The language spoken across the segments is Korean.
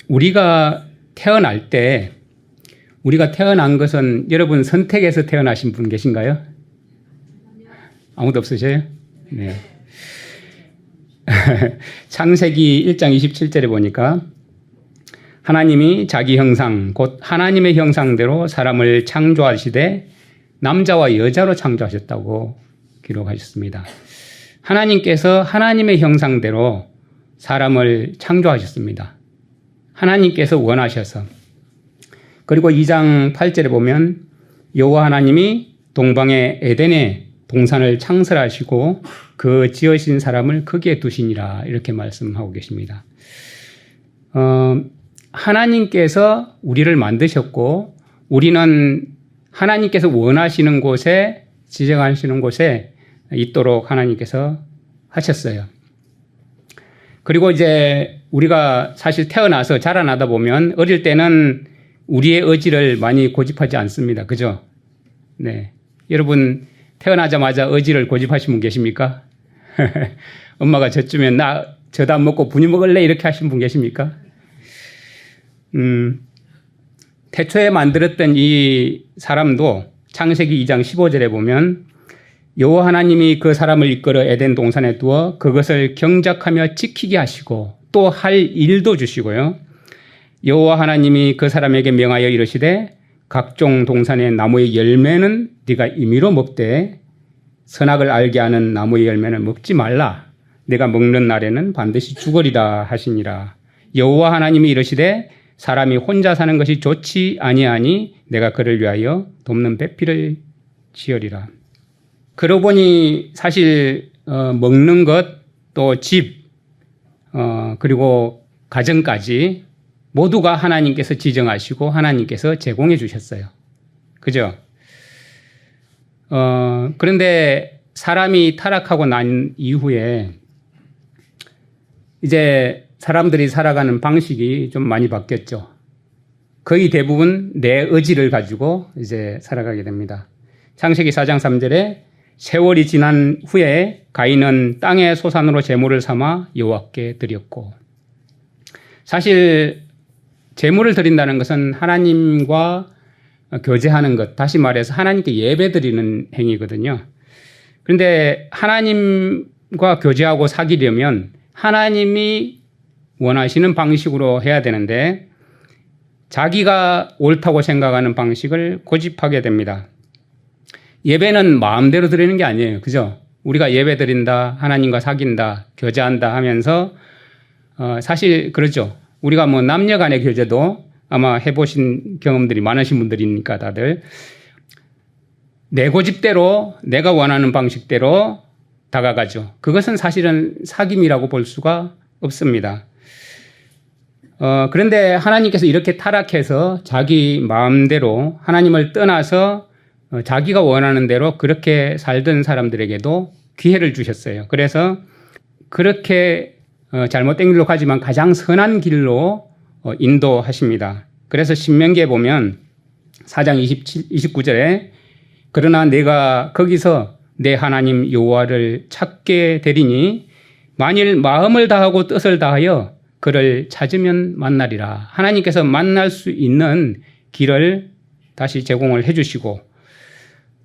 우리가 태어날 때, 우리가 태어난 것은 여러분 선택해서 태어나신 분 계신가요? 아무도 없으세요? 네. 창세기 1장 27절에 보니까 하나님이 자기 형상, 곧 하나님의 형상대로 사람을 창조하시되 남자와 여자로 창조하셨다고 기록하셨습니다. 하나님께서 하나님의 형상대로 사람을 창조하셨습니다. 하나님께서 원하셔서. 그리고 2장 8절에 보면 여호와 하나님이 동방의 에덴에 동산을 창설하시고 그 지으신 사람을 거기에 두시니라 이렇게 말씀하고 계십니다. 하나님께서 우리를 만드셨고 우리는 하나님께서 원하시는 곳에 지정하시는 곳에 있도록 하나님께서 하셨어요. 그리고 이제 우리가 사실 태어나서 자라나다 보면 어릴 때는 우리의 의지를 많이 고집하지 않습니다. 그죠? 네. 여러분 태어나자마자 의지를 고집하신 분 계십니까? 엄마가 젖주면 나 젖 안 먹고 분유 먹을래 이렇게 하신 분 계십니까? 태초에 만들었던 이 사람도 창세기 2장 15절에 보면 여호와 하나님이 그 사람을 이끌어 에덴 동산에 두어 그것을 경작하며 지키게 하시고 또 할 일도 주시고요. 여호와 하나님이 그 사람에게 명하여 이르시되 각종 동산의 나무의 열매는 네가 임의로 먹되 선악을 알게 하는 나무의 열매는 먹지 말라. 내가 먹는 날에는 반드시 죽으리라 하시니라. 여호와 하나님이 이르시되 사람이 혼자 사는 것이 좋지 아니하니 내가 그를 위하여 돕는 배필을 지으리라. 그러고 보니 사실 먹는 것 또 집 그리고 가정까지 모두가 하나님께서 지정하시고 하나님께서 제공해 주셨어요. 그죠? 그런데 사람이 타락하고 난 이후에 이제 사람들이 살아가는 방식이 좀 많이 바뀌었죠. 거의 대부분 내 의지를 가지고 이제 살아가게 됩니다. 창세기 4장 3절에 세월이 지난 후에 가인은 땅의 소산으로 제물을 삼아 여호와께 드렸고, 사실 제물을 드린다는 것은 하나님과 교제하는 것, 다시 말해서 하나님께 예배드리는 행위거든요. 그런데 하나님과 교제하고 사귀려면 하나님이 원하시는 방식으로 해야 되는데 자기가 옳다고 생각하는 방식을 고집하게 됩니다. 예배는 마음대로 드리는 게 아니에요. 그죠? 우리가 예배 드린다, 하나님과 사귄다, 교제한다 하면서 사실 그렇죠. 우리가 뭐 남녀 간의 교제도 아마 해보신 경험들이 많으신 분들이니까 다들 내 고집대로 내가 원하는 방식대로 다가가죠. 그것은 사실은 사귐이라고 볼 수가 없습니다. 그런데 하나님께서 이렇게 타락해서 자기 마음대로 하나님을 떠나서 자기가 원하는 대로 그렇게 살던 사람들에게도 기회를 주셨어요. 그래서 그렇게 잘못된 길로 가지만 가장 선한 길로 인도하십니다. 그래서 신명기에 보면 4장 29절에 그러나 내가 거기서 내 하나님 여호와를 찾게 되리니 만일 마음을 다하고 뜻을 다하여 그를 찾으면 만나리라. 하나님께서 만날 수 있는 길을 다시 제공을 해주시고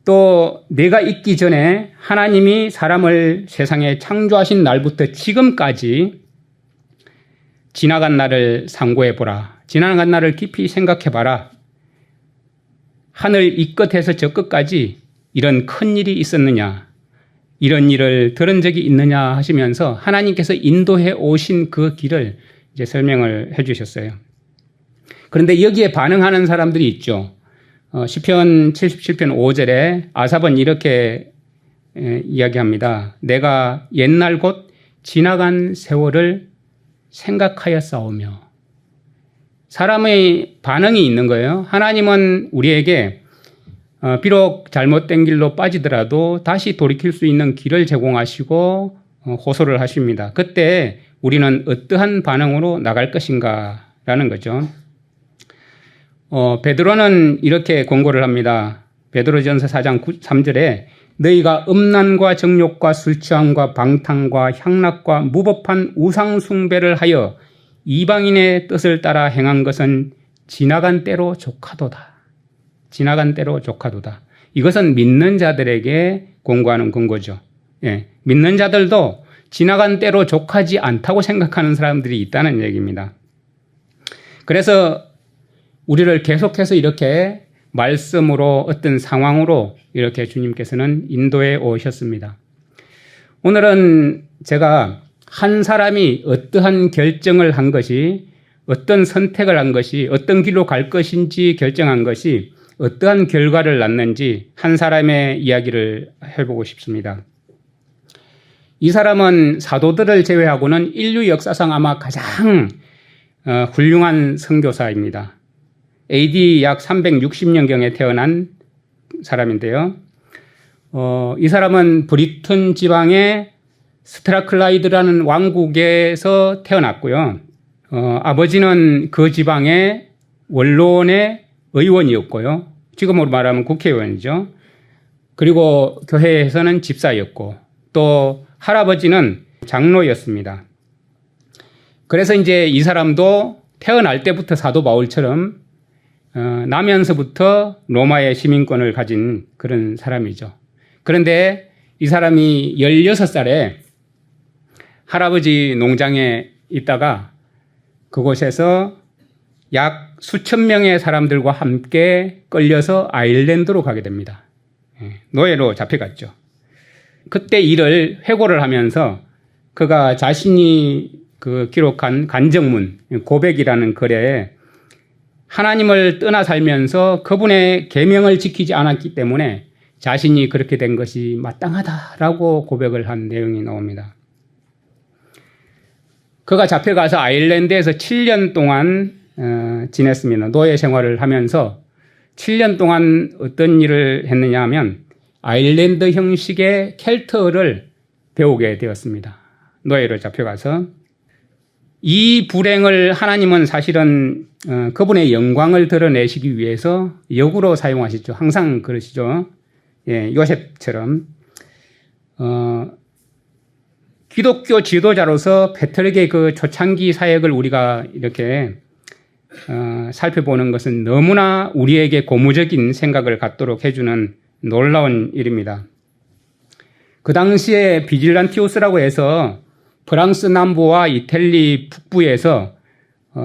또 내가 있기 전에 하나님이 사람을 세상에 창조하신 날부터 지금까지 지나간 날을 상고해보라. 지나간 날을 깊이 생각해봐라. 하늘 이 끝에서 저 끝까지 이런 큰 일이 있었느냐, 이런 일을 들은 적이 있느냐 하시면서 하나님께서 인도해 오신 그 길을 이제 설명을 해 주셨어요. 그런데 여기에 반응하는 사람들이 있죠. 시편 77편 5절에 아삽은 이렇게 이야기합니다. 내가 옛날 곧 지나간 세월을 생각하였사오며. 사람의 반응이 있는 거예요. 하나님은 우리에게 비록 잘못된 길로 빠지더라도 다시 돌이킬 수 있는 길을 제공하시고 호소를 하십니다. 그때 우리는 어떠한 반응으로 나갈 것인가 라는 거죠. 베드로는 이렇게 권고를 합니다. 베드로전서 4장 3절에 너희가 음란과 정욕과 술취함과 방탕과 향락과 무법한 우상 숭배를 하여 이방인의 뜻을 따라 행한 것은 지나간 때로 조카도다. 지나간 때로 조카도다. 이것은 믿는 자들에게 공고하는 근거죠. 예, 믿는 자들도 지나간 때로 족하지 않다고 생각하는 사람들이 있다는 얘기입니다. 그래서 우리를 계속해서 이렇게 말씀으로 어떤 상황으로 이렇게 주님께서는 인도해 오셨습니다. 오늘은 제가 한 사람이 어떠한 결정을 한 것이, 어떤 선택을 한 것이, 어떤 길로 갈 것인지 결정한 것이 어떠한 결과를 낳는지 한 사람의 이야기를 해보고 싶습니다. 이 사람은 사도들을 제외하고는 인류 역사상 아마 가장 훌륭한 선교사입니다. AD 약 360년경에 태어난 사람인데요. 이 사람은 브리튼 지방의 스트라클라이드라는 왕국에서 태어났고요. 아버지는 그 지방의 원로원의 의원이었고요. 지금으로 말하면 국회의원이죠. 그리고 교회에서는 집사였고 또 할아버지는 장로였습니다. 그래서 이제 이 사람도 태어날 때부터 사도 바울처럼 나면서부터 로마의 시민권을 가진 그런 사람이죠. 그런데 이 사람이 16살에 할아버지 농장에 있다가 그곳에서 약 수천 명의 사람들과 함께 끌려서 아일랜드로 가게 됩니다. 노예로 잡혀갔죠. 그때 일을 회고를 하면서 그가 자신이 기록한 간증문, 고백이라는 글에 하나님을 떠나 살면서 그분의 계명을 지키지 않았기 때문에 자신이 그렇게 된 것이 마땅하다라고 고백을 한 내용이 나옵니다. 그가 잡혀가서 아일랜드에서 7년 동안 지냈습니다. 노예 생활을 하면서 7년 동안 어떤 일을 했느냐 하면 아일랜드 형식의 켈트어를 배우게 되었습니다. 노예로 잡혀가서. 이 불행을 하나님은 사실은 그분의 영광을 드러내시기 위해서 역으로 사용하시죠. 항상 그러시죠. 예, 요셉처럼. 기독교 지도자로서 페트릭의 그 초창기 사역을 우리가 이렇게 살펴보는 것은 너무나 우리에게 고무적인 생각을 갖도록 해주는 놀라운 일입니다. 그 당시에 비질란티우스라고 해서 프랑스 남부와 이탈리 북부에서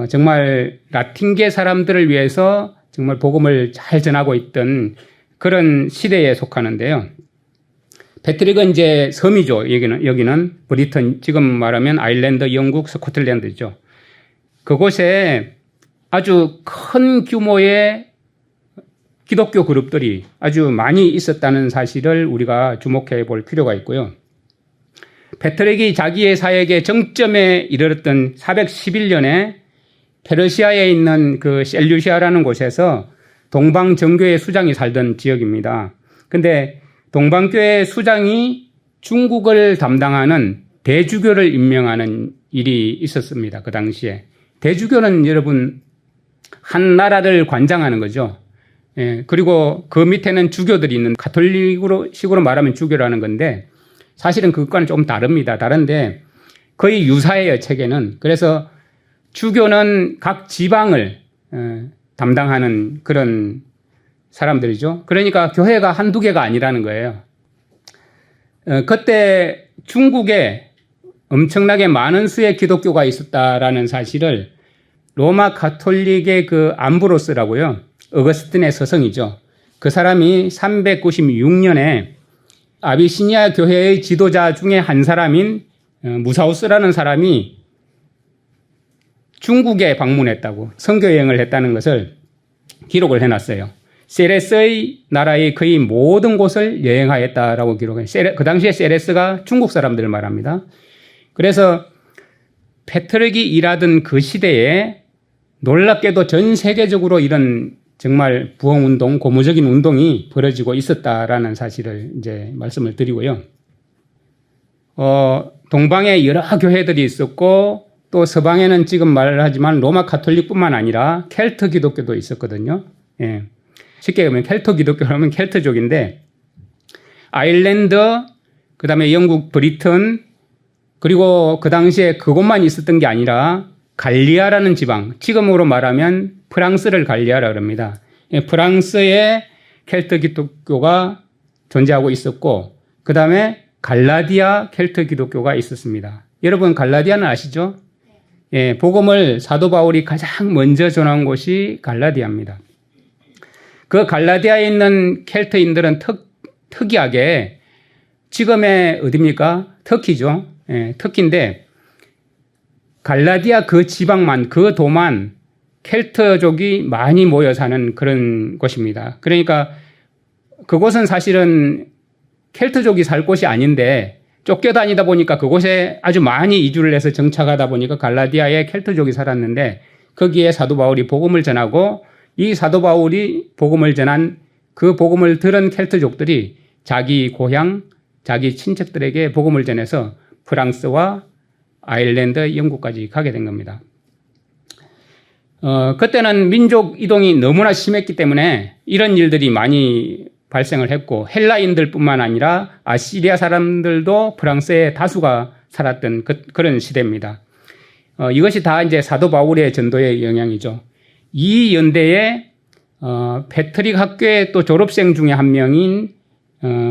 정말 라틴계 사람들을 위해서 정말 복음을 잘 전하고 있던 그런 시대에 속하는데요. 패트릭은 이제 섬이죠. 여기는 브리튼, 지금 말하면 아일랜드, 영국, 스코틀랜드죠. 그곳에 아주 큰 규모의 기독교 그룹들이 아주 많이 있었다는 사실을 우리가 주목해 볼 필요가 있고요. 패트릭이 자기의 사역의 정점에 이르렀던 411년에 페르시아에 있는 그 셀루시아라는 곳에서 동방정교회 수장이 살던 지역입니다. 근데 동방교회 수장이 중국을 담당하는 대주교를 임명하는 일이 있었습니다. 그 당시에. 대주교는 여러분 한 나라를 관장하는 거죠. 예, 그리고 그 밑에는 주교들이 있는 가톨릭식으로 말하면 주교라는 건데 사실은 그것과는 좀 다릅니다. 다른데 거의 유사해요, 체계는. 그래서 주교는 각 지방을 담당하는 그런 사람들이죠. 그러니까 교회가 한두 개가 아니라는 거예요. 그때 중국에 엄청나게 많은 수의 기독교가 있었다라는 사실을 로마 가톨릭의 그 암브로스라고요. 어거스틴의 서성이죠. 그 사람이 396년에 아비시니아 교회의 지도자 중에 한 사람인 무사우스라는 사람이 중국에 방문했다고, 선교여행을 했다는 것을 기록을 해놨어요. 세레스의 나라의 거의 모든 곳을 여행하였다라고 기록해요. 그 당시에 세레스가 중국 사람들을 말합니다. 그래서 패트릭이 일하던 그 시대에 놀랍게도 전 세계적으로 이런 정말 부흥운동, 고무적인 운동이 벌어지고 있었다라는 사실을 이제 말씀을 드리고요. 동방에 여러 교회들이 있었고 또 서방에는 지금 말을 하지만 로마 가톨릭뿐만 아니라 켈트 기독교도 있었거든요. 예. 쉽게 보면 켈트 기독교라면 켈트족인데 아일랜드, 그다음에 영국 브리튼, 그리고 그 당시에 그곳만 있었던 게 아니라 갈리아라는 지방, 지금으로 말하면 프랑스를 갈리아라 그럽니다. 프랑스에 켈트 기독교가 존재하고 있었고, 그 다음에 갈라디아 켈트 기독교가 있었습니다. 여러분 갈라디아는 아시죠? 예, 복음을 사도 바울이 가장 먼저 전한 곳이 갈라디아입니다. 그 갈라디아에 있는 켈트인들은 특이하게 지금의 어디입니까? 터키죠. 예, 터키인데 갈라디아 그 지방만, 그 도만 켈트족이 많이 모여 사는 그런 곳입니다. 그러니까 그곳은 사실은 켈트족이 살 곳이 아닌데 쫓겨다니다 보니까 그곳에 아주 많이 이주를 해서 정착하다 보니까 갈라디아에 켈트족이 살았는데 거기에 사도 바울이 복음을 전하고 이 사도 바울이 복음을 전한 그 복음을 들은 켈트족들이 자기 고향, 자기 친척들에게 복음을 전해서 프랑스와 아일랜드, 영국까지 가게 된 겁니다. 그때는 민족 이동이 너무나 심했기 때문에 이런 일들이 많이 발생을 했고 헬라인들뿐만 아니라 아시리아 사람들도 프랑스에 다수가 살았던 그런 시대입니다. 이것이 다 이제 사도 바울의 전도의 영향이죠. 이 연대에 패트릭 학교의 또 졸업생 중에 한 명인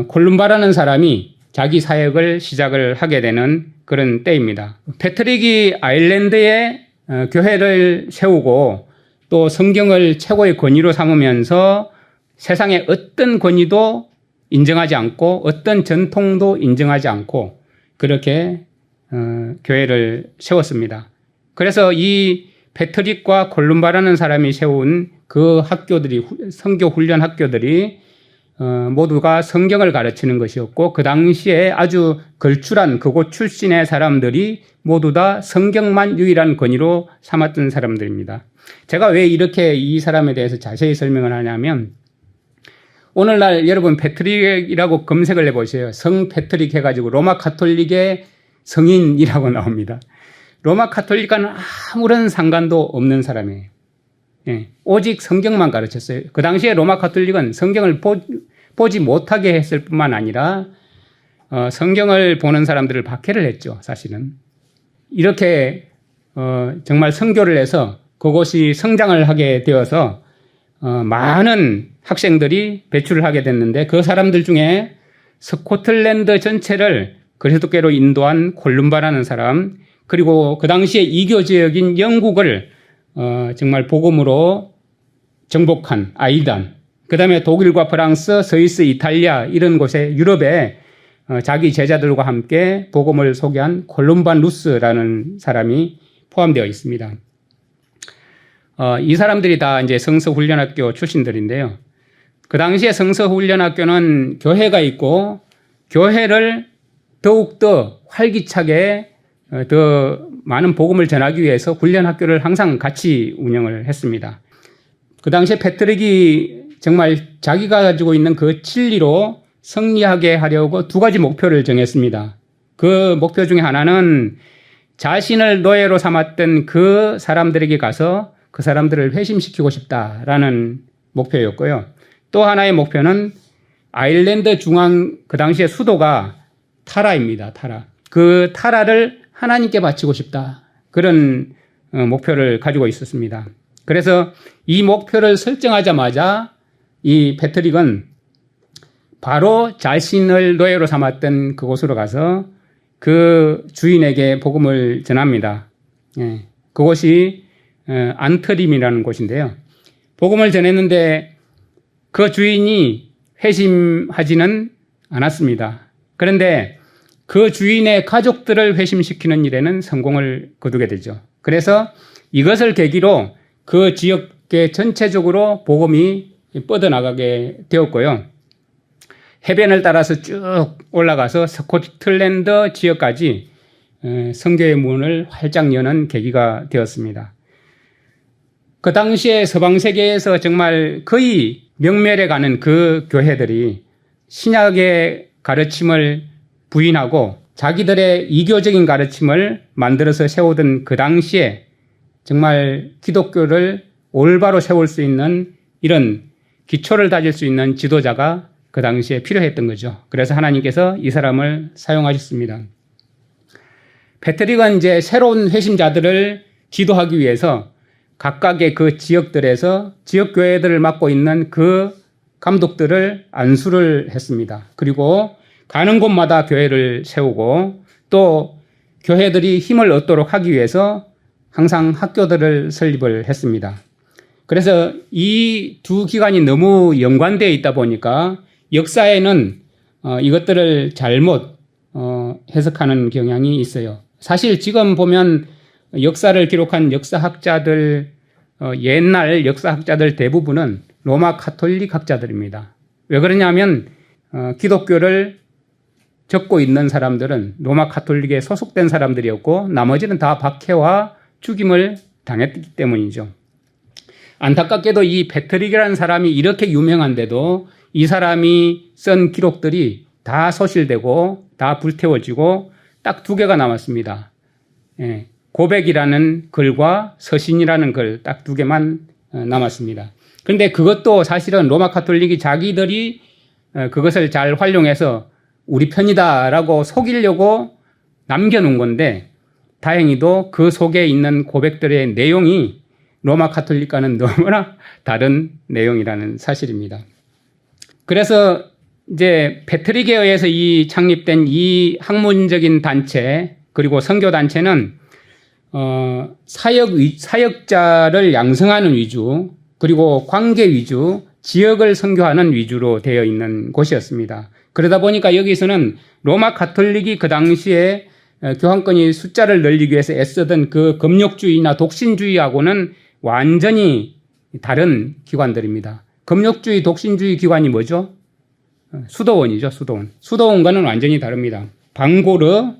콜룸바라는 사람이 자기 사역을 시작을 하게 되는 그런 때입니다. 패트릭이 아일랜드에 교회를 세우고 또 성경을 최고의 권위로 삼으면서 세상의 어떤 권위도 인정하지 않고 어떤 전통도 인정하지 않고 그렇게 교회를 세웠습니다. 그래서 이 패트릭과 콜룸바라는 사람이 세운 그 학교들이, 선교 훈련 학교들이 모두가 성경을 가르치는 것이었고 그 당시에 아주 걸출한 그곳 출신의 사람들이 모두 다 성경만 유일한 권위로 삼았던 사람들입니다. 제가 왜 이렇게 이 사람에 대해서 자세히 설명을 하냐면 오늘날 여러분 패트릭이라고 검색을 해보세요. 성 패트릭 해가지고 로마 카톨릭의 성인이라고 나옵니다. 로마 카톨릭과는 아무런 상관도 없는 사람이에요. 예, 오직 성경만 가르쳤어요. 그 당시에 로마 카톨릭은 성경을 보지 못하게 했을 뿐만 아니라 성경을 보는 사람들을 박해를 했죠. 사실은 이렇게 정말 선교를 해서 그곳이 성장을 하게 되어서 많은 학생들이 배출을 하게 됐는데 그 사람들 중에 스코틀랜드 전체를 그리스도께로 인도한 콜룸바라는 사람, 그리고 그 당시에 이교 지역인 영국을 정말 복음으로 정복한 아이단, 그 다음에 독일과 프랑스, 스위스, 이탈리아 이런 곳에 유럽에 자기 제자들과 함께 복음을 소개한 콜룸바누스라는 사람이 포함되어 있습니다. 이 사람들이 다 이제 성서훈련학교 출신들인데요. 그 당시에 성서훈련학교는 교회가 있고 교회를 더욱더 활기차게 더 많은 복음을 전하기 위해서 훈련학교를 항상 같이 운영을 했습니다. 그 당시에 패트릭이 정말 자기가 가지고 있는 그 진리로 승리하게 하려고 두 가지 목표를 정했습니다. 그 목표 중에 하나는 자신을 노예로 삼았던 그 사람들에게 가서 그 사람들을 회심시키고 싶다라는 목표였고요. 또 하나의 목표는 아일랜드 중앙 그 당시에 수도가 타라입니다. 타라. 그 타라를 하나님께 바치고 싶다. 그런 목표를 가지고 있었습니다. 그래서 이 목표를 설정하자마자 이 패트릭은 바로 자신을 노예로 삼았던 그곳으로 가서 그 주인에게 복음을 전합니다. 예, 그곳이 안트림이라는 곳인데요. 복음을 전했는데 그 주인이 회심하지는 않았습니다. 그런데 그 주인의 가족들을 회심시키는 일에는 성공을 거두게 되죠. 그래서 이것을 계기로 그 지역계 전체적으로 복음이 뻗어나가게 되었고요. 해변을 따라서 쭉 올라가서 스코틀랜드 지역까지 선교의 문을 활짝 여는 계기가 되었습니다. 그 당시에 서방세계에서 정말 거의 명멸해 가는 그 교회들이 신약의 가르침을 부인하고 자기들의 이교적인 가르침을 만들어서 세우던 그 당시에 정말 기독교를 올바로 세울 수 있는 이런 기초를 다질 수 있는 지도자가 그 당시에 필요했던 거죠. 그래서 하나님께서 이 사람을 사용하셨습니다. 패트릭은 이제 새로운 회심자들을 지도하기 위해서 각각의 그 지역들에서 지역교회들을 맡고 있는 그 감독들을 안수를 했습니다. 그리고 가는 곳마다 교회를 세우고 또 교회들이 힘을 얻도록 하기 위해서 항상 학교들을 설립을 했습니다. 그래서 이 두 기관이 너무 연관되어 있다 보니까 역사에는 이것들을 잘못 해석하는 경향이 있어요. 사실 지금 보면 역사를 기록한 역사학자들, 옛날 역사학자들 대부분은 로마 가톨릭 학자들입니다. 왜 그러냐면 기독교를 적고 있는 사람들은 로마 가톨릭에 소속된 사람들이었고 나머지는 다 박해와 죽임을 당했기 때문이죠. 안타깝게도 이 페트릭이라는 사람이 이렇게 유명한데도 이 사람이 쓴 기록들이 다 소실되고 다 불태워지고 딱 두 개가 남았습니다. 고백이라는 글과 서신이라는 글 딱 두 개만 남았습니다. 그런데 그것도 사실은 로마 가톨릭이 자기들이 그것을 잘 활용해서 우리 편이다라고 속이려고 남겨놓은 건데 다행히도 그 속에 있는 고백들의 내용이 로마 가톨릭과는 너무나 다른 내용이라는 사실입니다. 그래서 이제 페트릭에 의해서 창립된 이 학문적인 단체 그리고 선교 단체는 사역자를 양성하는 위주 그리고 관계 위주 지역을 선교하는 위주로 되어 있는 곳이었습니다. 그러다 보니까 여기서는 로마 가톨릭이 그 당시에 교황권이 숫자를 늘리기 위해서 애쓰던 그 금욕주의나 독신주의하고는 완전히 다른 기관들입니다. 금욕주의, 독신주의 기관이 뭐죠? 수도원이죠, 수도원. 수도원과는 완전히 다릅니다. 방고르,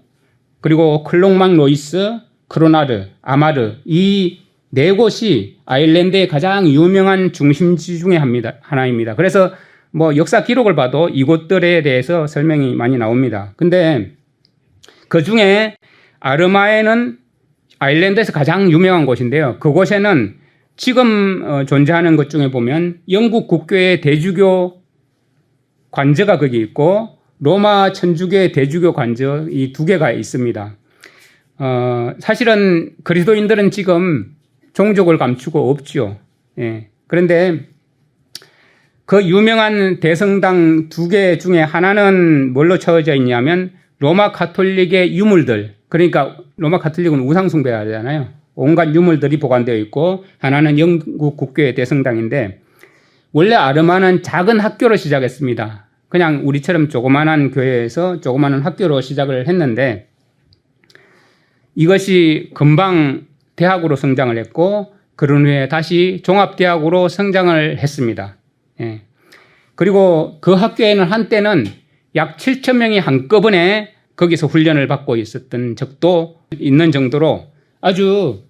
그리고 클롱막 로이스, 크로나르, 아마르 이 네 곳이 아일랜드의 가장 유명한 중심지 중에 하나입니다. 그래서 뭐 역사 기록을 봐도 이곳들에 대해서 설명이 많이 나옵니다. 근데 그 중에 아르마에는 아일랜드에서 가장 유명한 곳인데요. 그곳에는 지금 존재하는 것 중에 보면 영국 국교의 대주교 관저가 거기 있고 로마 천주교의 대주교 관저 이 두 개가 있습니다. 사실은 그리스도인들은 지금 종족을 감추고 없죠. 예. 그런데 그 유명한 대성당 두 개 중에 하나는 뭘로 채워져 있냐면 로마 가톨릭의 유물들, 그러니까 로마 가톨릭은 우상 숭배하잖아요. 온갖 유물들이 보관되어 있고 하나는 영국 국교의 대성당인데 원래 아르마는 작은 학교로 시작했습니다. 그냥 우리처럼 조그마한 교회에서 조그마한 학교로 시작을 했는데 이것이 금방 대학으로 성장을 했고 그런 후에 다시 종합대학으로 성장을 했습니다. 예. 그리고 그 학교에는 한때는 약 7천 명이 한꺼번에 거기서 훈련을 받고 있었던 적도 있는 정도로 아주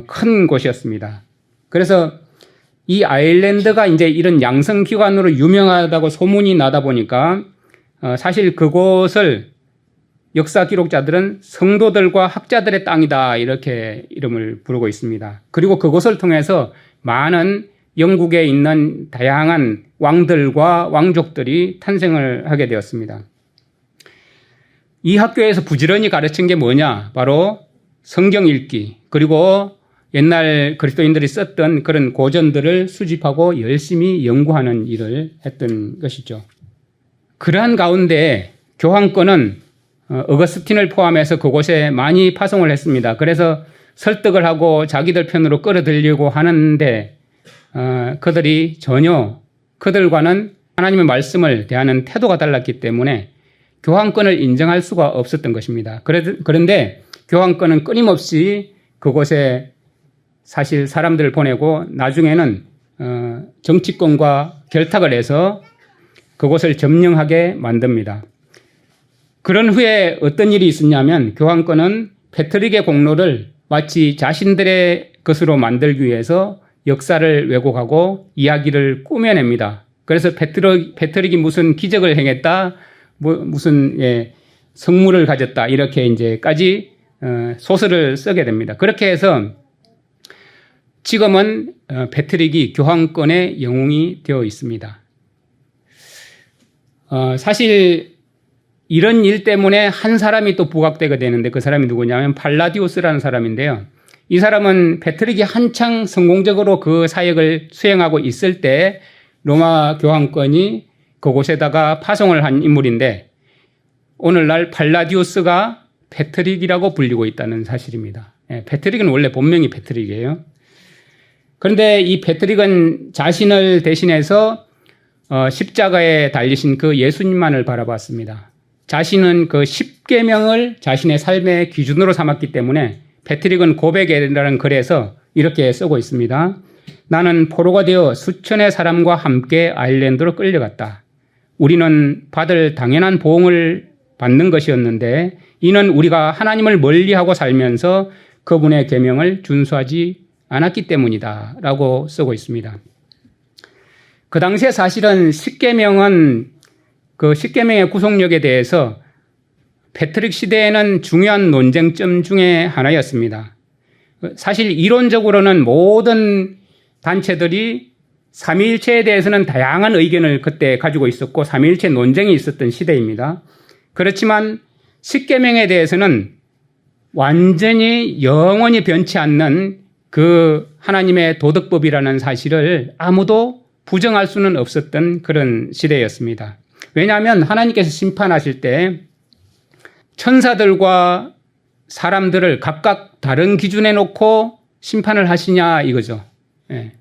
큰 곳이었습니다. 그래서 이 아일랜드가 이제 이런 양성기관으로 유명하다고 소문이 나다 보니까 사실 그곳을 역사 기록자들은 성도들과 학자들의 땅이다 이렇게 이름을 부르고 있습니다. 그리고 그곳을 통해서 많은 영국에 있는 다양한 왕들과 왕족들이 탄생을 하게 되었습니다. 이 학교에서 부지런히 가르친 게 뭐냐? 바로 성경 읽기, 그리고 옛날 그리스도인들이 썼던 그런 고전들을 수집하고 열심히 연구하는 일을 했던 것이죠. 그러한 가운데 교황권은 어거스틴을 포함해서 그곳에 많이 파송을 했습니다. 그래서 설득을 하고 자기들 편으로 끌어들이려고 하는데 그들이 전혀 그들과는 하나님의 말씀을 대하는 태도가 달랐기 때문에 교황권을 인정할 수가 없었던 것입니다. 그런데 교황권은 끊임없이 그곳에 사실 사람들을 보내고 나중에는 정치권과 결탁을 해서 그곳을 점령하게 만듭니다. 그런 후에 어떤 일이 있었냐면 교황권은 페트릭의 공로를 마치 자신들의 것으로 만들기 위해서 역사를 왜곡하고 이야기를 꾸며냅니다. 그래서 페트릭이 무슨 기적을 행했다, 무슨 성물을 가졌다 이렇게 이제까지 소설을 쓰게 됩니다. 그렇게 해서 지금은 페트릭이 교황권의 영웅이 되어 있습니다. 사실 이런 일 때문에 한 사람이 또 부각되게 되는데 그 사람이 누구냐면 팔라디우스라는 사람인데요. 이 사람은 패트릭이 한창 성공적으로 그 사역을 수행하고 있을 때 로마 교황권이 그곳에다가 파송을 한 인물인데 오늘날 팔라디우스가 패트릭이라고 불리고 있다는 사실입니다. 패트릭은 원래 본명이 패트릭이에요. 그런데 이 패트릭은 자신을 대신해서 십자가에 달리신 그 예수님만을 바라봤습니다. 자신은 그 십계명을 자신의 삶의 기준으로 삼았기 때문에 패트릭은 고백이라는 글에서 이렇게 쓰고 있습니다. 나는 포로가 되어 수천의 사람과 함께 아일랜드로 끌려갔다. 우리는 받을 당연한 보응을 받는 것이었는데 이는 우리가 하나님을 멀리하고 살면서 그분의 계명을 준수하지 않았기 때문이다 라고 쓰고 있습니다. 그 당시에 사실은 십계명은 그 십계명의 구속력에 대해서 패트릭 시대에는 중요한 논쟁점 중에 하나였습니다. 사실 이론적으로는 모든 단체들이 삼위일체에 대해서는 다양한 의견을 그때 가지고 있었고 삼위일체 논쟁이 있었던 시대입니다. 그렇지만 십계명에 대해서는 완전히 영원히 변치 않는 그 하나님의 도덕법이라는 사실을 아무도 부정할 수는 없었던 그런 시대였습니다. 왜냐하면 하나님께서 심판하실 때 천사들과 사람들을 각각 다른 기준에 놓고 심판을 하시냐 이거죠. 예.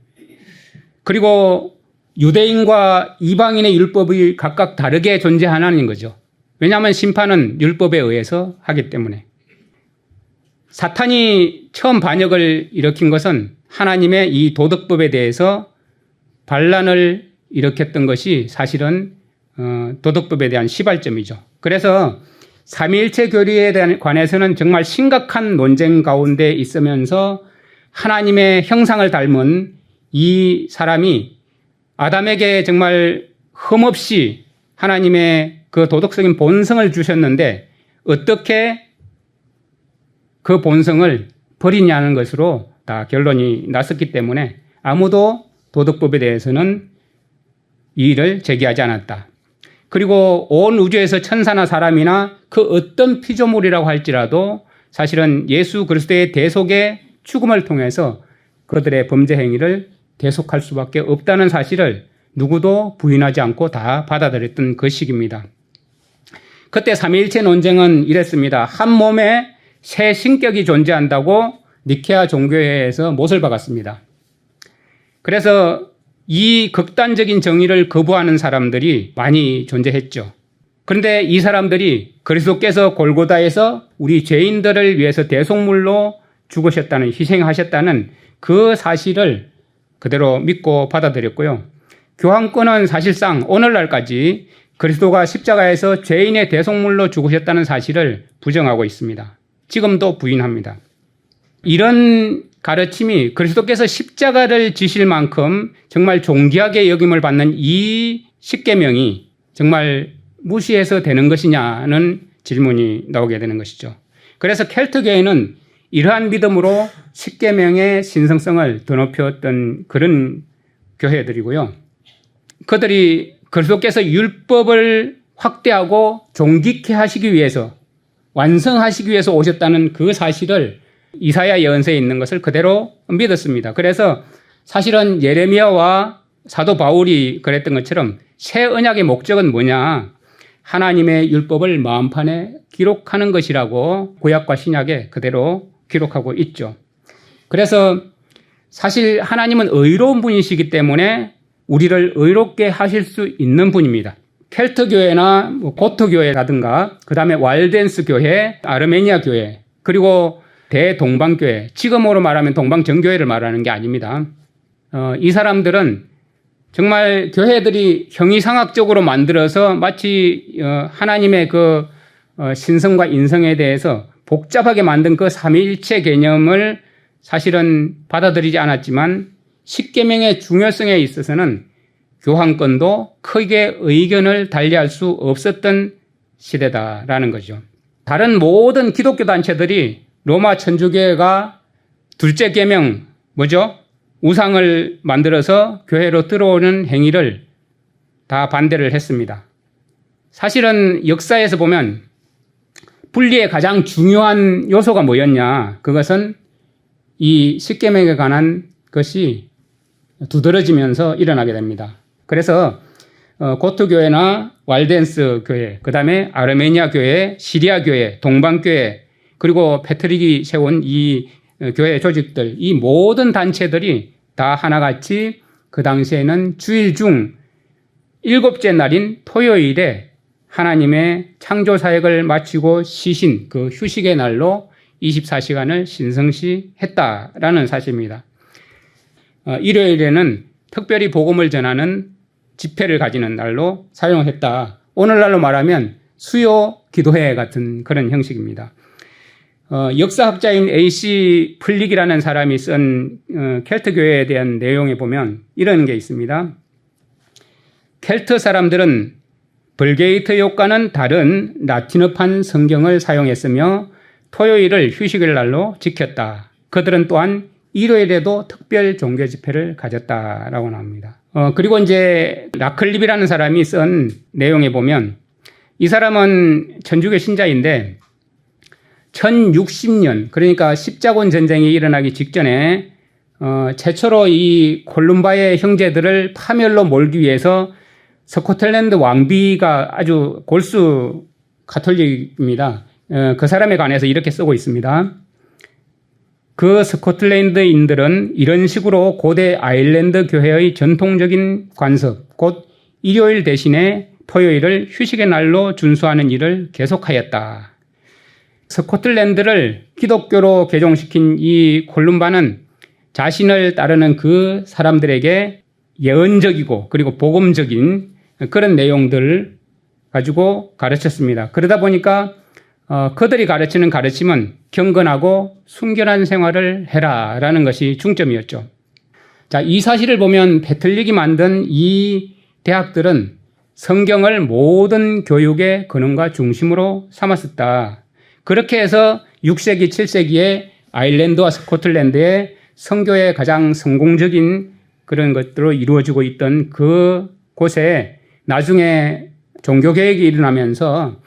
그리고 유대인과 이방인의 율법이 각각 다르게 존재하는 거죠. 왜냐하면 심판은 율법에 의해서 하기 때문에. 사탄이 처음 반역을 일으킨 것은 하나님의 이 도덕법에 대해서 반란을 일으켰던 것이 사실은 도덕법에 대한 시발점이죠. 그래서 삼위일체 교리에 관해서는 정말 심각한 논쟁 가운데 있으면서 하나님의 형상을 닮은 이 사람이 아담에게 정말 흠없이 하나님의 그 도덕적인 본성을 주셨는데 어떻게 그 본성을 버리냐는 것으로 다 결론이 났었기 때문에 아무도 도덕법에 대해서는 이의를 제기하지 않았다. 그리고 온 우주에서 천사나 사람이나 그 어떤 피조물이라고 할지라도 사실은 예수 그리스도의 대속의 죽음을 통해서 그들의 범죄 행위를 대속할 수밖에 없다는 사실을 누구도 부인하지 않고 다 받아들였던 그 시기입니다. 그때 삼위일체 논쟁은 이랬습니다. 한 몸에 세 신격이 존재한다고 니케아 종교회에서 못을 박았습니다. 그래서 이 극단적인 정의를 거부하는 사람들이 많이 존재했죠. 그런데 이 사람들이 그리스도께서 골고다에서 우리 죄인들을 위해서 대속물로 죽으셨다는, 희생하셨다는 그 사실을 그대로 믿고 받아들였고요. 교황권은 사실상 오늘날까지 그리스도가 십자가에서 죄인의 대속물로 죽으셨다는 사실을 부정하고 있습니다. 지금도 부인합니다. 이런 가르침이 그리스도께서 십자가를 지실 만큼 정말 존귀하게 여김을 받는 이 십계명이 정말 무시해서 되는 것이냐는 질문이 나오게 되는 것이죠. 그래서 켈트교회는 이러한 믿음으로 십계명의 신성성을 드높였던 그런 교회들이고요. 그들이 그리스도께서 율법을 확대하고 존귀케 하시기 위해서, 완성하시기 위해서 오셨다는 그 사실을 이사야 예언서에 있는 것을 그대로 믿었습니다. 그래서 사실은 예레미야와 사도 바울이 그랬던 것처럼 새 언약의 목적은 뭐냐? 하나님의 율법을 마음판에 기록하는 것이라고 구약과 신약에 그대로 기록하고 있죠. 그래서 사실 하나님은 의로운 분이시기 때문에 우리를 의롭게 하실 수 있는 분입니다. 켈트 교회나 고트 교회라든가 그 다음에 왈덴스 교회, 아르메니아 교회, 그리고 대동방교회, 지금으로 말하면 동방정교회를 말하는 게 아닙니다. 이 사람들은 정말 교회들이 형이상학적으로 만들어서 마치 하나님의 그 신성과 인성에 대해서 복잡하게 만든 그 삼위일체 개념을 사실은 받아들이지 않았지만 십계명의 중요성에 있어서는 교황권도 크게 의견을 달리할 수 없었던 시대다라는 거죠. 다른 모든 기독교 단체들이 로마 천주교회가 둘째 계명 뭐죠? 우상을 만들어서 교회로 들어오는 행위를 다 반대를 했습니다. 사실은 역사에서 보면 분리의 가장 중요한 요소가 뭐였냐? 그것은 이 십계명에 관한 것이 두드러지면서 일어나게 됩니다. 그래서 고토교회나 walden스 교회, 그 다음에 아르메니아 교회, 시리아 교회, 동방 교회, 그리고 패트릭이 세운 이 교회 조직들, 이 모든 단체들이 다 하나같이 그 당시에는 주일 중 7째 날인 토요일에 하나님의 창조 사역을 마치고 쉬신 그 휴식의 날로 24시간을 신성시했다라는 사실입니다. 일요일에는 특별히 복음을 전하는 집회를 가지는 날로 사용했다. 오늘날로 말하면 수요 기도회 같은 그런 형식입니다. 역사학자인 A.C. 플릭이라는 사람이 쓴 켈트 교회에 대한 내용에 보면 이런 게 있습니다. 켈트 사람들은 벌게이트족과는 다른 라틴어판 성경을 사용했으며 토요일을 휴식일 날로 지켰다. 그들은 또한 일요일에도 특별 종교 집회를 가졌다라고 나옵니다. 그리고 이제 라클립이라는 사람이 쓴 내용에 보면 이 사람은 천주교 신자인데 1060년, 그러니까 십자군 전쟁이 일어나기 직전에 최초로 이 콜룸바의 형제들을 파멸로 몰기 위해서 스코틀랜드 왕비가 아주 골수 가톨릭입니다. 그 사람에 관해서 이렇게 쓰고 있습니다. 그 스코틀랜드인들은 이런 식으로 고대 아일랜드 교회의 전통적인 관습, 곧 일요일 대신에 토요일을 휴식의 날로 준수하는 일을 계속하였다. 스코틀랜드를 기독교로 개종시킨 이 콜룸바는 자신을 따르는 그 사람들에게 예언적이고 그리고 복음적인 그런 내용들을 가지고 가르쳤습니다. 그러다 보니까 그들이 가르치는 가르침은 경건하고 순결한 생활을 해라라는 것이 중점이었죠. 자, 이 사실을 보면 패틀릭이 만든 이 대학들은 성경을 모든 교육의 근원과 중심으로 삼았었다. 그렇게 해서 6세기, 7세기에 아일랜드와 스코틀랜드의 선교의 가장 성공적인 그런 것들로 이루어지고 있던 그 곳에 나중에 종교개혁이 일어나면서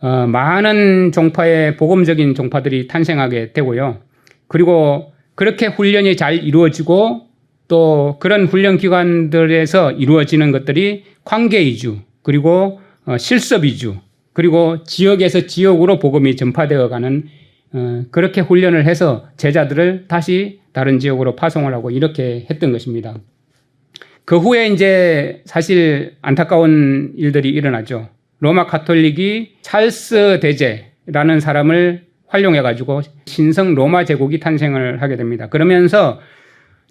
많은 종파의 복음적인 종파들이 탄생하게 되고요. 그리고 그렇게 훈련이 잘 이루어지고 또 그런 훈련 기관들에서 이루어지는 것들이 관계 이주, 그리고 실습 이주, 그리고 지역에서 지역으로 복음이 전파되어 가는 그렇게 훈련을 해서 제자들을 다시 다른 지역으로 파송을 하고 이렇게 했던 것입니다. 그 후에 이제 사실 안타까운 일들이 일어나죠. 로마 가톨릭이 찰스 대제라는 사람을 활용해가지고 신성 로마 제국이 탄생을 하게 됩니다. 그러면서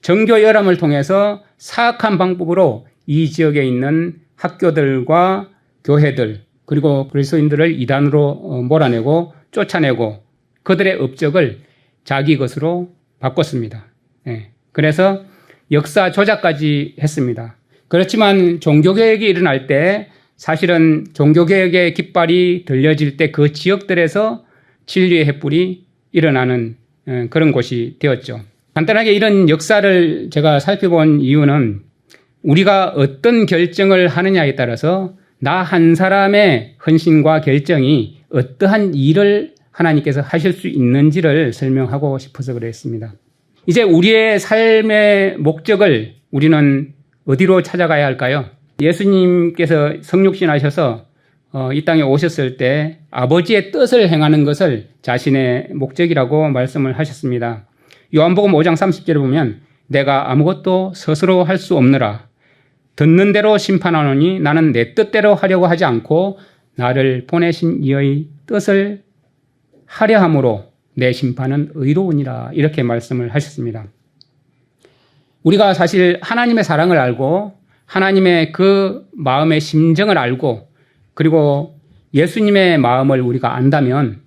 정교 열람을 통해서 사악한 방법으로 이 지역에 있는 학교들과 교회들 그리고 그리스도인들을 이단으로 몰아내고 쫓아내고 그들의 업적을 자기 것으로 바꿨습니다. 그래서 역사 조작까지 했습니다. 그렇지만 종교개혁이 일어날 때 사실은 종교개혁의 깃발이 들려질 때 그 지역들에서 진리의 횃불이 일어나는 그런 곳이 되었죠. 간단하게 이런 역사를 제가 살펴본 이유는 우리가 어떤 결정을 하느냐에 따라서 나 한 사람의 헌신과 결정이 어떠한 일을 하나님께서 하실 수 있는지를 설명하고 싶어서 그랬습니다. 이제 우리의 삶의 목적을 우리는 어디로 찾아가야 할까요? 예수님께서 성육신하셔서 이 땅에 오셨을 때 아버지의 뜻을 행하는 것을 자신의 목적이라고 말씀을 하셨습니다. 요한복음 5장 30절에 보면 내가 아무것도 스스로 할 수 없느라 듣는 대로 심판하노니 나는 내 뜻대로 하려고 하지 않고 나를 보내신 이의 뜻을 하려 함으로 내 심판은 의로우니라 이렇게 말씀을 하셨습니다. 우리가 사실 하나님의 사랑을 알고 하나님의 그 마음의 심정을 알고 그리고 예수님의 마음을 우리가 안다면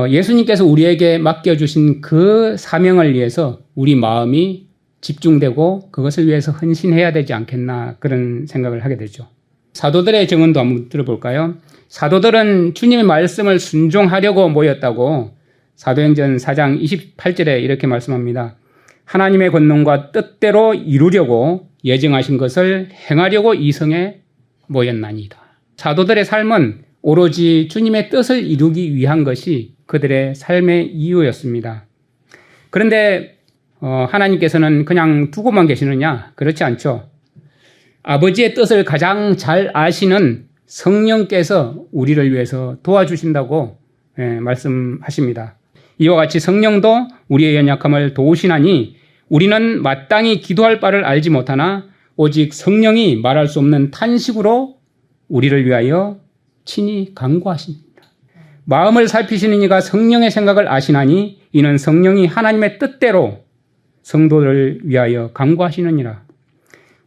예수님께서 우리에게 맡겨주신 그 사명을 위해서 우리 마음이 집중되고 그것을 위해서 헌신해야 되지 않겠나 그런 생각을 하게 되죠. 사도들의 증언도 한번 들어볼까요? 사도들은 주님의 말씀을 순종하려고 모였다고 사도행전 4장 28절에 이렇게 말씀합니다. 하나님의 권능과 뜻대로 이루려고 예정하신 것을 행하려고 이성에 모였나니이다. 사도들의 삶은 오로지 주님의 뜻을 이루기 위한 것이 그들의 삶의 이유였습니다. 그런데 하나님께서는 그냥 두고만 계시느냐? 그렇지 않죠. 아버지의 뜻을 가장 잘 아시는 성령께서 우리를 위해서 도와주신다고 말씀하십니다. 이와 같이 성령도 우리의 연약함을 도우시나니 우리는 마땅히 기도할 바를 알지 못하나 오직 성령이 말할 수 없는 탄식으로 우리를 위하여 친히 간구하십니다. 마음을 살피시는 이가 성령의 생각을 아시나니 이는 성령이 하나님의 뜻대로 성도를 위하여 간구하시느니라.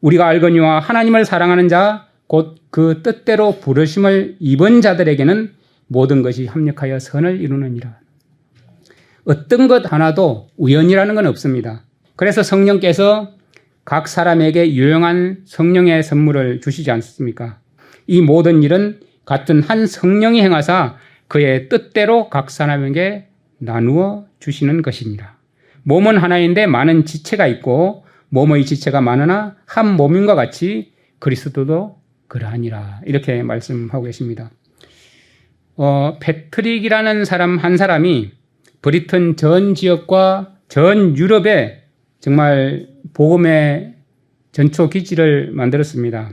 우리가 알거니와 하나님을 사랑하는 자 곧 그 뜻대로 부르심을 입은 자들에게는 모든 것이 합력하여 선을 이루느니라. 어떤 것 하나도 우연이라는 건 없습니다. 그래서 성령께서 각 사람에게 유용한 성령의 선물을 주시지 않습니까? 이 모든 일은 같은 한 성령이 행하사 그의 뜻대로 각 사람에게 나누어 주시는 것입니다. 몸은 하나인데 많은 지체가 있고 몸의 지체가 많으나 한 몸인과 같이 그리스도도 그러하니라. 이렇게 말씀하고 계십니다. 패트릭이라는 사람 한 사람이 브리튼 전 지역과 전 유럽에 정말 복음의 전초 기지를 만들었습니다.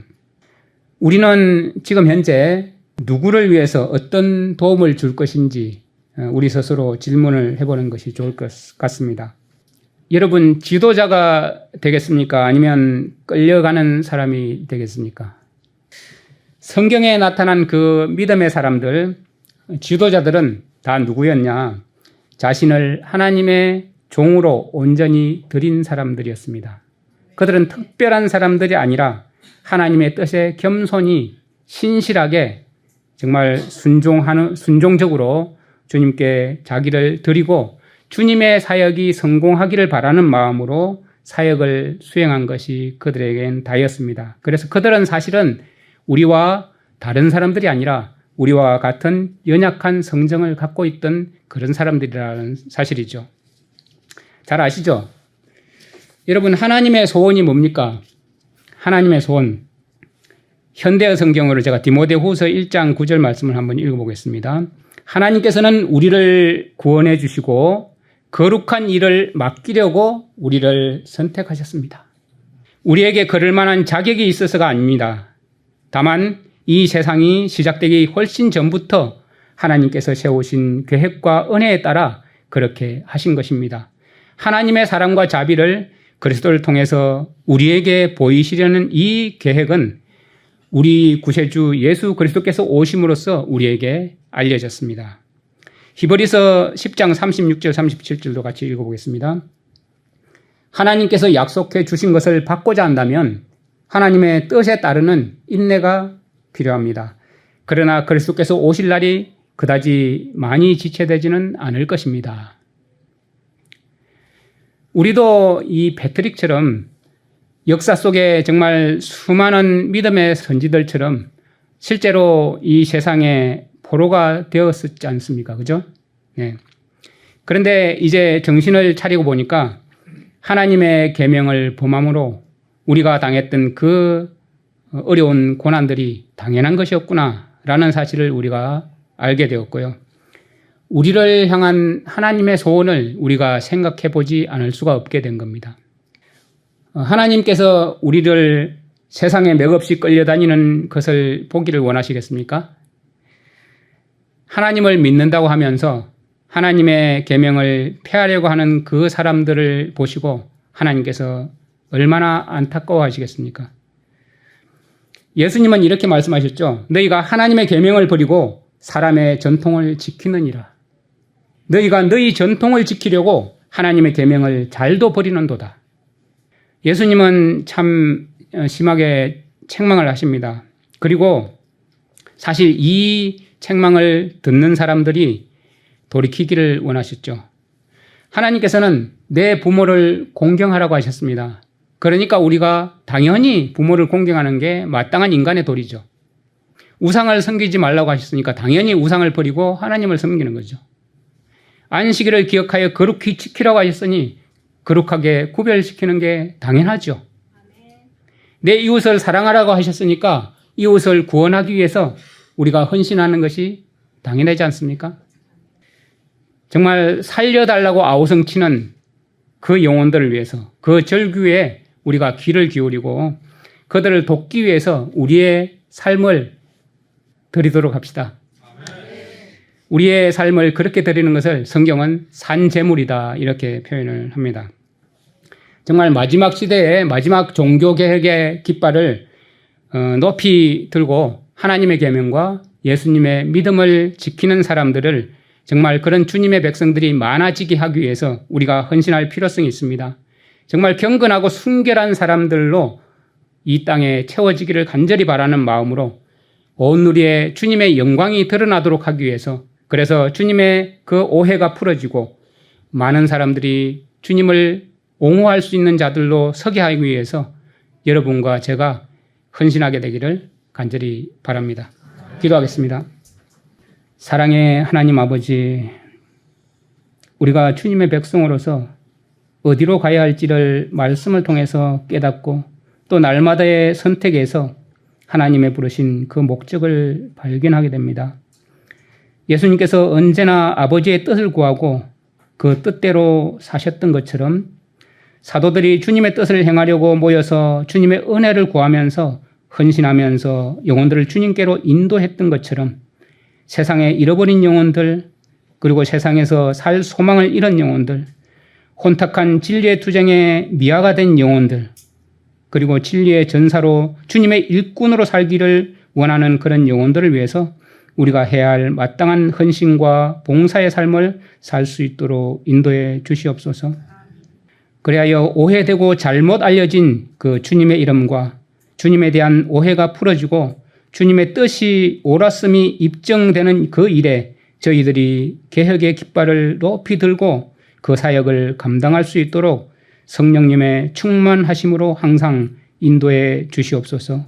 우리는 지금 현재 누구를 위해서 어떤 도움을 줄 것인지 우리 스스로 질문을 해보는 것이 좋을 것 같습니다. 여러분, 지도자가 되겠습니까? 아니면 끌려가는 사람이 되겠습니까? 성경에 나타난 그 믿음의 사람들, 지도자들은 다 누구였냐? 자신을 하나님의 종으로 온전히 드린 사람들이었습니다. 그들은 특별한 사람들이 아니라 하나님의 뜻에 겸손히 신실하게 정말 순종적으로 주님께 자기를 드리고 주님의 사역이 성공하기를 바라는 마음으로 사역을 수행한 것이 그들에겐 다였습니다. 그래서 그들은 사실은 우리와 다른 사람들이 아니라 우리와 같은 연약한 성정을 갖고 있던 그런 사람들이라는 사실이죠. 잘 아시죠? 여러분, 하나님의 소원이 뭡니까? 하나님의 소원. 현대어 성경으로 제가 디모데후서 1장 9절 말씀을 한번 읽어보겠습니다. 하나님께서는 우리를 구원해 주시고 거룩한 일을 맡기려고 우리를 선택하셨습니다. 우리에게 그럴 만한 자격이 있어서가 아닙니다. 다만 이 세상이 시작되기 훨씬 전부터 하나님께서 세우신 계획과 은혜에 따라 그렇게 하신 것입니다. 하나님의 사랑과 자비를 그리스도를 통해서 우리에게 보이시려는 이 계획은 우리 구세주 예수 그리스도께서 오심으로써 우리에게 알려졌습니다. 히브리서 10장 36절 37절도 같이 읽어보겠습니다. 하나님께서 약속해 주신 것을 받고자 한다면 하나님의 뜻에 따르는 인내가 필요합니다. 그러나 그리스도께서 오실 날이 그다지 많이 지체되지는 않을 것입니다. 우리도 이 패트릭처럼 역사 속에 정말 수많은 믿음의 선지들처럼 실제로 이 세상에 포로가 되었었지 않습니까? 그죠? 네. 그런데 이제 정신을 차리고 보니까 하나님의 계명을 범함으로 우리가 당했던 그 어려운 고난들이 당연한 것이었구나라는 사실을 우리가 알게 되었고요. 우리를 향한 하나님의 소원을 우리가 생각해 보지 않을 수가 없게 된 겁니다. 하나님께서 우리를 세상에 맥없이 끌려다니는 것을 보기를 원하시겠습니까? 하나님을 믿는다고 하면서 하나님의 계명을 폐하려고 하는 그 사람들을 보시고 하나님께서 얼마나 안타까워하시겠습니까? 예수님은 이렇게 말씀하셨죠. 너희가 하나님의 계명을 버리고 사람의 전통을 지키느니라. 너희가 너희 전통을 지키려고 하나님의 계명을 잘도 버리는도다. 예수님은 참 심하게 책망을 하십니다. 그리고 사실 이 책망을 듣는 사람들이 돌이키기를 원하셨죠. 하나님께서는 내 부모를 공경하라고 하셨습니다. 그러니까 우리가 당연히 부모를 공경하는 게 마땅한 인간의 도리죠. 우상을 섬기지 말라고 하셨으니까 당연히 우상을 버리고 하나님을 섬기는 거죠. 안식일을 기억하여 거룩히 지키라고 하셨으니 거룩하게 구별시키는 게 당연하죠. 내 이웃을 사랑하라고 하셨으니까 이웃을 구원하기 위해서 우리가 헌신하는 것이 당연하지 않습니까? 정말 살려달라고 아우성치는 그 영혼들을 위해서 그 절규에 우리가 귀를 기울이고 그들을 돕기 위해서 우리의 삶을 드리도록 합시다. 우리의 삶을 그렇게 드리는 것을 성경은 산제물이다 이렇게 표현을 합니다. 정말 마지막 시대에 마지막 종교개혁의 깃발을 높이 들고 하나님의 계명과 예수님의 믿음을 지키는 사람들을 정말 그런 주님의 백성들이 많아지게 하기 위해서 우리가 헌신할 필요성이 있습니다. 정말 경건하고 순결한 사람들로 이 땅에 채워지기를 간절히 바라는 마음으로 온 누리에 주님의 영광이 드러나도록 하기 위해서 그래서 주님의 그 오해가 풀어지고 많은 사람들이 주님을 옹호할 수 있는 자들로 서게 하기 위해서 여러분과 제가 헌신하게 되기를 간절히 바랍니다. 기도하겠습니다. 사랑의 하나님 아버지, 우리가 주님의 백성으로서 어디로 가야 할지를 말씀을 통해서 깨닫고 또 날마다의 선택에서 하나님의 부르신 그 목적을 발견하게 됩니다. 예수님께서 언제나 아버지의 뜻을 구하고 그 뜻대로 사셨던 것처럼 사도들이 주님의 뜻을 행하려고 모여서 주님의 은혜를 구하면서 헌신하면서 영혼들을 주님께로 인도했던 것처럼 세상에 잃어버린 영혼들 그리고 세상에서 살 소망을 잃은 영혼들 혼탁한 진리의 투쟁에 미아가 된 영혼들 그리고 진리의 전사로 주님의 일꾼으로 살기를 원하는 그런 영혼들을 위해서 우리가 해야 할 마땅한 헌신과 봉사의 삶을 살 수 있도록 인도해 주시옵소서. 그리하여 오해되고 잘못 알려진 그 주님의 이름과 주님에 대한 오해가 풀어지고 주님의 뜻이 옳았음이 입증되는 그 일에 저희들이 개혁의 깃발을 높이 들고 그 사역을 감당할 수 있도록 성령님의 충만하심으로 항상 인도해 주시옵소서.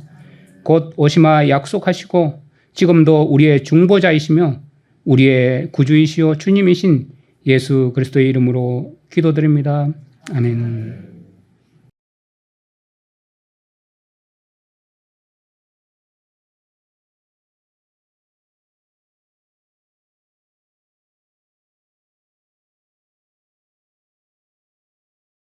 곧 오시마 약속하시고 지금도 우리의 중보자이시며 우리의 구주이시오 주님이신 예수 그리스도의 이름으로 기도드립니다. 아멘.